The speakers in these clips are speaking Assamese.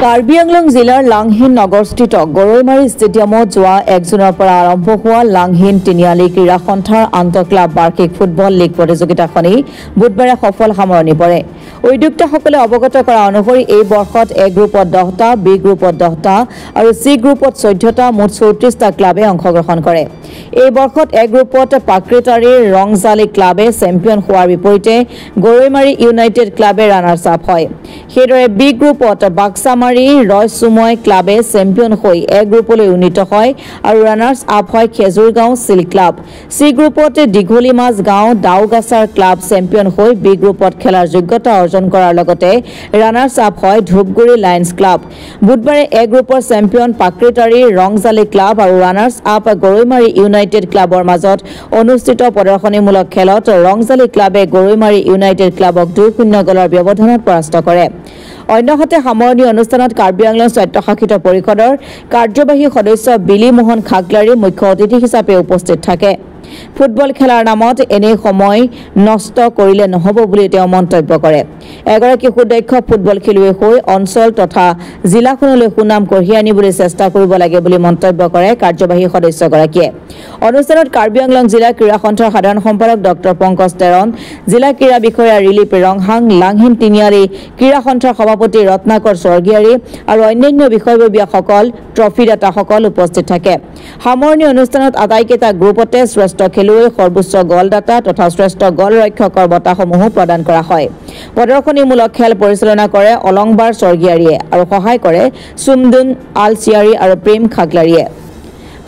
কাৰ্বি আংলং জিলাৰ লাংহিন নগৰস্থিত গৰৈমাৰী ষ্টেডিয়ামত যোৱা 1 জুনৰ পৰা আৰম্ভ হোৱা লাংহিন তিনিআলি ক্ৰীড়া সন্থাৰ আন্তঃক্লাব বাৰ্ষিক ফুটবল লীগ প্ৰতিযোগিতাখনি বুধবাৰে সফল সামৰণি পৰে। উদ্যোক্তাসকলে অৱগত কৰা অনুসৰি এই বৰ্ষত এ গ্ৰুপত 10টা, বি গ্ৰুপত 10টা আৰু চি গ্ৰুপত 14টা মুঠ 34টা ক্লাবে অংশগ্ৰহণ কৰে। এই বৰ্ষত এ গ্ৰুপত পাক্ৰেটাৰীৰ ৰংজালি ক্লাবে চেম্পিয়ন হোৱাৰ বিপৰীতে গৰৈমাৰী ইউনাইটেড ক্লাবে ৰানাৰ্ছ আপ হয়। সেইদৰে বি গ্ৰুপত বাক্সামাৰী ৰয়চুময় ক্লাবে চেম্পিয়ন হৈ এ গ্ৰুপলৈ উন্নীত হয় আৰু ৰানাৰ্ছ আপ হয় খেজুৰগাঁও চিল্ক ক্লাব। চি গ্ৰুপত দীঘলীমাজ গাঁও দাওগাছাৰ ক্লাব চেম্পিয়ন হৈ বি গ্ৰুপত খেলাৰ যোগ্যতা অৰ্জন কৰাৰ লগতে ৰানাৰ্ছ আপ হয় ধূপগুৰি লায়ন্স ক্লাব। বুধবাৰে এ গ্ৰুপৰ চেম্পিয়ন পাক্ৰেটাৰী ৰংজালি ক্লাব আৰু ৰানাৰ্ছ আপ গৰৈমাৰী ইউনাইটেড ক্লাবৰ মাজত অনুষ্ঠিত প্ৰদৰ্শনীমূলক খেলত ৰংজালি ক্লাবে গৰৈমাৰী ইউনাইটেড ক্লাবক 2-0 গলৰ ব্যৱধানত পৰাস্ত কৰে। অন্যহাতে সামৰণি অনুষ্ঠানত কাৰ্বি আংলং স্বায়ত্তশাসিত পৰিষদৰ কাৰ্যবাহী সদস্য বিলি মোহন খাগলাৰী মুখ্য অতিথি হিচাপে উপস্থিত থাকে। ফুটবল খেলাৰ নামত এনে সময় নষ্ট কৰিলে নহব বুলি তেওঁ মন্তব্য কৰে। এগৰাকী সুদক্ষ ফুটবল খেলুৱৈ হৈ অঞ্চল তথা জিলাখনলৈ সুনাম কঢ়িয়াই আনিবলৈ চেষ্টা কৰিব লাগে বুলি মন্তব্য কৰে কাৰ্যবাহী সদস্যগৰাকীয়ে। অনুষ্ঠানত কাৰ্বি আংলং জিলা ক্ৰীড়া সন্থাৰ সাধাৰণ সম্পাদক ডক্টৰ পংকজ তেৰণ, জিলা ক্ৰীড়া বিষয়া ৰিলিপ ৰংহাং, লাংহিন তিনিআলি ক্ৰীড়া সন্থাৰ সভাপতি ৰত্নাকৰ স্বৰ্গীয়াৰী আৰু অন্যান্য বিষয়ববীয়াসকল, ট্ৰফিদাতাসকল উপস্থিত থাকে। সামৰণি অনুষ্ঠানত আটাইকেইটা গ্ৰুপতে শ্ৰেষ্ঠ খেলুৱৈ, সৰ্বোচ্চ গলদাতা তথা শ্ৰেষ্ঠ গলৰক্ষকৰ বঁটাসমূহো প্ৰদান কৰা হয়। প্ৰদৰ্শনীমূলক খেল পৰিচালনা কৰে অলংবাৰ স্বৰ্গীয়াৰীয়ে আৰু সহায় কৰে চুমদুন আলচিয়াৰী আৰু প্ৰেম খাগলাৰীয়ে।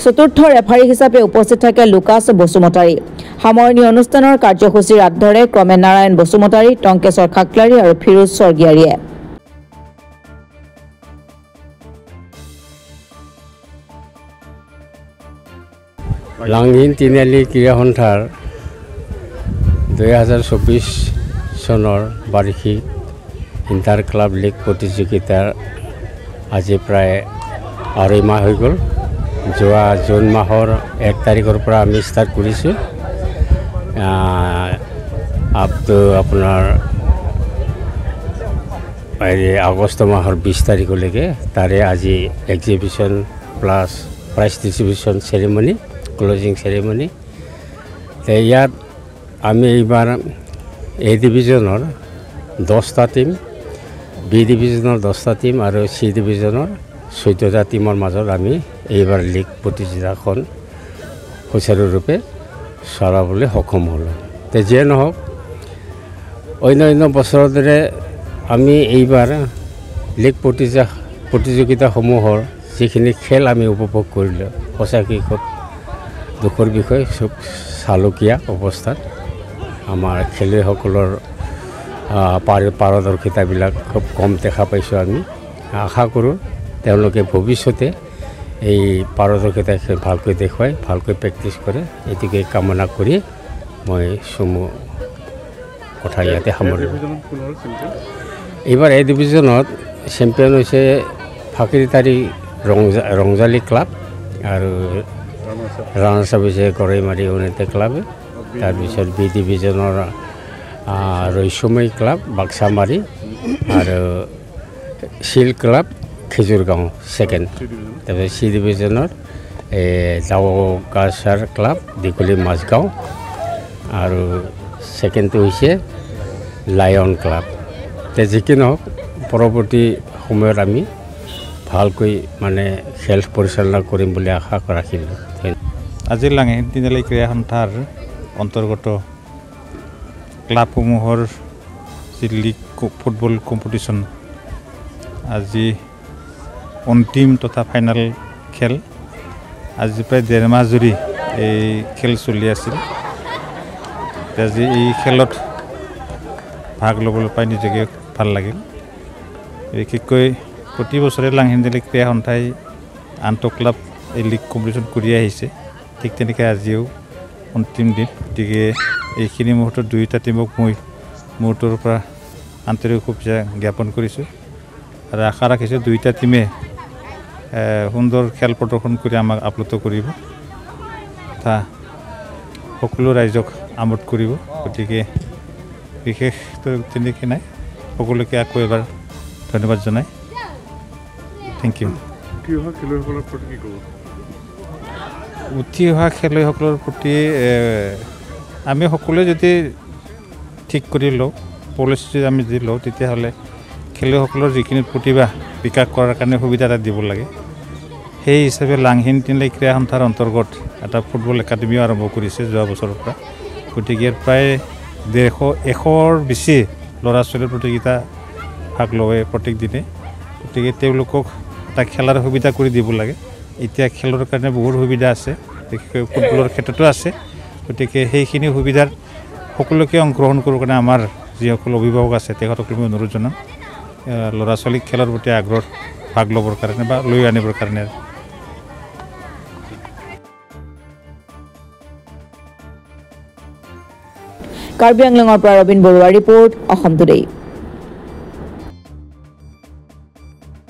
চতুৰ্থ ৰেফাৰী হিচাপে উপস্থিত থাকে লুকাছ বসুমতাৰী। সামৰণি অনুষ্ঠানৰ কাৰ্যসূচীৰ হাত ধৰে ক্ৰমে নাৰায়ণ বসুমতাৰী, টংকেশ্বৰ খাগলাৰী আৰু ফিৰোজ স্বৰ্গীয়াৰীয়ে। লাংহিন তিনিআলি ক্ৰীড়া সন্থাৰ 2024 চনৰ বাৰ্ষিক ইণ্টাৰ ক্লাব লীগ প্ৰতিযোগিতাৰ আজি প্ৰায় 2.5 মাহ হৈ গ'ল। যোৱা জুন মাহৰ 1 তাৰিখৰ পৰা আমি ষ্টাৰ্ট কৰিছোঁ আপ টু আপোনাৰ আগষ্ট মাহৰ 20 তাৰিখলৈকে। তাৰে আজি exhibition plus prize distribution ceremony, closing ceremony. ইয়াত আমি এইবাৰ এ ডিভিজনৰ 10টা টিম, বি ডিভিজনৰ 10টা টিম আৰু চি ডিভিজনৰ 14টা টিমৰ মাজত আমি এইবাৰ লীগ প্ৰতিযোগিতাখন সুচাৰুৰূপে চলাবলৈ সক্ষম হ'লোঁ। যিয়ে নহওক, অন্য বছৰৰ দৰে আমি এইবাৰ লীগ প্ৰতিযোগিতাসমূহৰ যিখিনি খেল আমি উপভোগ কৰিলোঁ, সঁচাকৈ খুব দুখৰ বিষয়। খুব চালুকীয়া অৱস্থাত আমাৰ খেলুৱৈসকলৰ পাৰদৰ্শিতাবিলাক খুব কম দেখা পাইছোঁ। আমি আশা কৰোঁ তেওঁলোকে ভৱিষ্যতে এই পাৰদৰ্শিতা ভালকৈ দেখুৱাই, ভালকৈ প্ৰেক্টিছ কৰে, এটিকে কামনা কৰি মই চমু কথা ইয়াতে সামৰিলোঁ। এইবাৰ এ ডিভিজনত চেম্পিয়ন হৈছে ফাকিৰিটাৰী ৰংজালি ক্লাব আৰু ৰানাৰ্ছ আপ হৈছে গৰৈমাৰী ইউনাইটেড ক্লাবে। তাৰপিছত বি ডিভিজনৰ ৰয়চুময় ক্লাব বাক্সামাৰী আৰু চিল্ক ক্লাব খেজুৰগাঁও ছেকেণ্ড। তাৰপিছত চি ডিভিজনৰ দাওগাছাৰ ক্লাব দীঘলী মাজগাঁও আৰু ছেকেণ্ডটো হৈছে লায়ন ক্লাব। যি কি নহওক, পৰৱৰ্তী সময়ত আমি ভালকৈ খেল পৰিচালনা কৰিম বুলি আশা ৰাখিলোঁ। আজি লাংহিন তিনিআলি ক্ৰীড়া সন্থাৰ অন্তৰ্গত ক্লাবসমূহৰ যি লীগ ফুটবল কম্পিটিশ্যন, আজি অন্তিম তথা ফাইনেল খেল। আজি প্ৰায় 1.5 মাহ জুৰি এই খেল চলি আছিল। আজি এই খেলত ভাগ ল'বলৈ পাই নিজকে ভাল লাগিল। বিশেষকৈ প্ৰতি বছৰে লাংহিন তিনিআলি ক্ৰীড়া সন্থাই আন্তঃক্লাব এই লীগ কম্পিটিশ্যন কৰি আহিছে। ঠিক তেনেকৈ আজিও অন্তিম দিন। গতিকে এইখিনি মুহূৰ্তত 2টা টিমক মই মুহূৰ্তৰ পৰা আন্তৰিক শুভেচ্ছা জ্ঞাপন কৰিছোঁ আৰু আশা ৰাখিছোঁ 2টা টিমে সুন্দৰ খেল প্ৰদৰ্শন কৰি আমাক আপ্লুত কৰিব তথা সকলো ৰাইজক আমোদ কৰিব। গতিকে বিশেষ তেনেকৈ নাই, সকলোকে আকৌ এবাৰ ধন্যবাদ জনাই থেংক ইউ উঠি অহা খেলুৱৈসকলৰ প্ৰতি কি ক'ব উঠি অহা খেলুৱৈসকলৰ প্ৰতি আমি সকলোৱে যদি ঠিক কৰি লওঁ পলিচি আমি যদি লওঁ তেতিয়াহ'লে খেলুৱৈসকলৰ যিখিনি প্ৰতিভা বিকাশ কৰাৰ কাৰণে সুবিধা এটা দিব লাগে সেই হিচাপে লাংহিন তিনিআলি ক্ৰীড়া সন্থাৰ অন্তৰ্গত এটা ফুটবল একাডেমিও আৰম্ভ কৰিছে যোৱা বছৰৰ পৰা গতিকে প্ৰায় 150-100ৰ বেছি ল'ৰা ছোৱালীৰ প্ৰতিযোগিতা ভাগ লয় প্ৰত্যেক দিনে গতিকে তেওঁলোকক এটা খেলাৰ সুবিধা কৰি দিব লাগে এতিয়া খেলৰ কাৰণে বহুত সুবিধা আছে বিশেষকৈ ফুটবলৰ ক্ষেত্ৰতো আছে গতিকে সেইখিনি সুবিধাৰ সকলোকে অংশগ্ৰহণ কৰোঁ কাৰণে আমাৰ যিসকল অভিভাৱক আছে তেখেতক আমি অনুৰোধ জনাম ল'ৰা ছোৱালীক খেলৰ প্ৰতি আগ্ৰহ ভাগ ল'বৰ কাৰণে বা লৈ আনিবৰ কাৰণে কাৰ্বি আংলঙৰ পৰা ৰবীন বৰুৱাৰ ৰিপৰ্ট অসম টুডে।